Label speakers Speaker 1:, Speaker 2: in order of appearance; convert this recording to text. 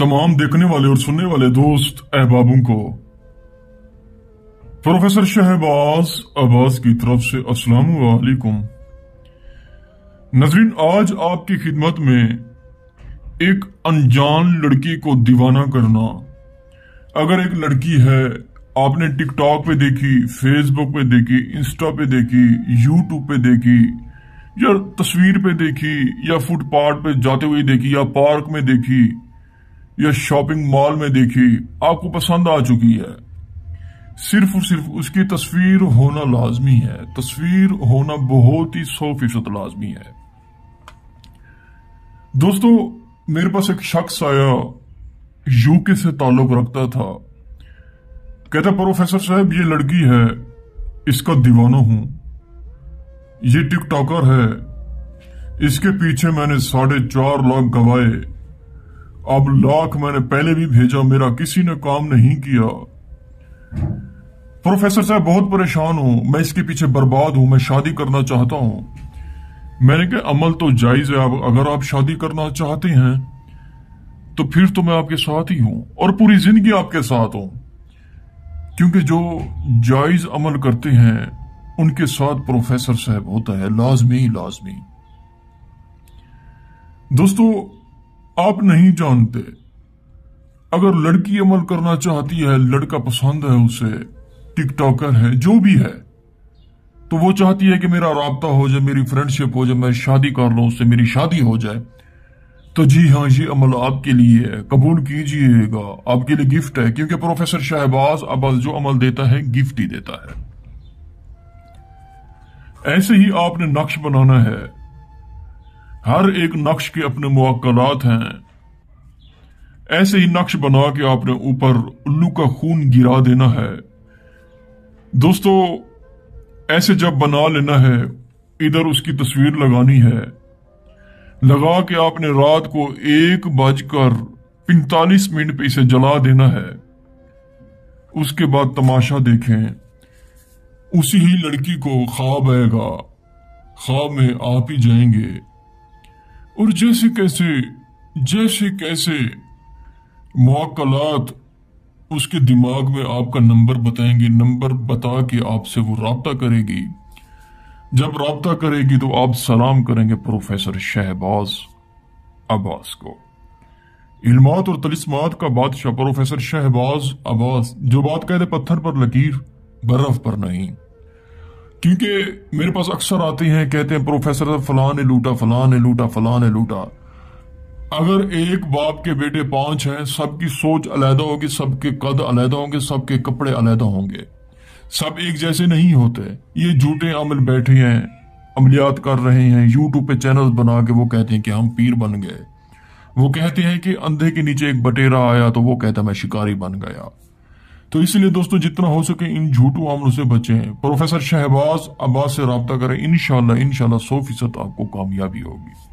Speaker 1: तमाम देखने वाले और सुनने वाले दोस्त अहबाबों को प्रोफेसर शहबाज अब्बास की तरफ से अस्सलाम वालेकुम। नजरीन, आज आपकी खिदमत में एक अनजान लड़की को दीवाना करना। अगर एक लड़की है, आपने टिकटॉक पे देखी, फेसबुक पे देखी, इंस्टा पे देखी, यूट्यूब पे देखी, या तस्वीर पे देखी, या फुटपाथ पे जाते हुए देखी, या पार्क में देखी, या शॉपिंग मॉल में देखी, आपको पसंद आ चुकी है। सिर्फ और सिर्फ उसकी तस्वीर होना लाजमी है। तस्वीर होना बहुत ही 100% लाजमी है। दोस्तों, मेरे पास एक शख्स आया, यूके से ताल्लुक रखता था। कहता, प्रोफेसर साहब, ये लड़की है, इसका दीवाना हूं, ये टिकटॉकर है, इसके पीछे मैंने 4.5 लाख गवाए, अब लाख मैंने पहले भी भेजा, मेरा किसी ने काम नहीं किया। प्रोफेसर साहब, बहुत परेशान हूं, मैं इसके पीछे बर्बाद हूं, मैं शादी करना चाहता हूं। मैंने कहा, अमल तो जायज है, अगर आप शादी करना चाहते हैं तो फिर तो मैं आपके साथ ही हूं और पूरी जिंदगी आपके साथ हूं, क्योंकि जो जायज अमल करते हैं उनके साथ प्रोफेसर साहब होता है, लाजमी लाजमी। दोस्तों, आप नहीं जानते, अगर लड़की अमल करना चाहती है, लड़का पसंद है उसे, टिकटॉकर है, जो भी है, तो वो चाहती है कि मेरा राब्ता हो जाए, मेरी फ्रेंडशिप हो जाए, मैं शादी कर लूं उससे, मेरी शादी हो जाए। तो जी हाँ, ये अमल आपके लिए है, कबूल कीजिएगा, आपके लिए गिफ्ट है, क्योंकि प्रोफेसर शहबाज अब्बास जो अमल देता है गिफ्ट ही देता है। ऐसे ही आपने नक्श बनाना है। हर एक नक्श के अपने मुवक्कलात हैं। ऐसे ही नक्श बना के आपने ऊपर उल्लू का खून गिरा देना है। दोस्तों, ऐसे जब बना लेना है, इधर उसकी तस्वीर लगानी है, लगा के आपने रात को 1:45 पे इसे जला देना है। उसके बाद तमाशा देखें, उसी ही लड़की को ख्वाब आएगा, ख्वाब में आप ही जाएंगे और जैसे कैसे मुवक्कलात उसके दिमाग में आपका नंबर बताएंगे, नंबर बता के आपसे वो राब्ता करेगी। जब राब्ता करेगी तो आप सलाम करेंगे प्रोफेसर शहबाज अब्बास को। इल्मात और तलिस्मात का बादशाह प्रोफेसर शहबाज अब्बास, जो बात कहते पत्थर पर लकीर, बर्फ पर नहीं। क्योंकि मेरे पास अक्सर आते हैं, कहते हैं प्रोफेसर फलां ने लूटा, फलां ने लूटा, फलां ने लूटा। अगर एक बाप के बेटे 5 हैं, सबकी सोच अलहदा होगी, सबके कद अलहदा होंगे, सबके कपड़े अलहदा होंगे, सब एक जैसे नहीं होते। ये झूठे अमल बैठे हैं, अमलियात कर रहे हैं, यूट्यूब पे चैनल बना के वो कहते हैं कि हम पीर बन गए। वो कहते हैं कि अंधे के नीचे एक बटेरा आया तो वो कहता मैं शिकारी बन गया। तो इसलिए दोस्तों, जितना हो सके इन झूठों अमलों से बचें। प्रोफेसर शहबाज अब्बास से राब्ता करें, इंशाल्लाह 100% आपको कामयाबी होगी।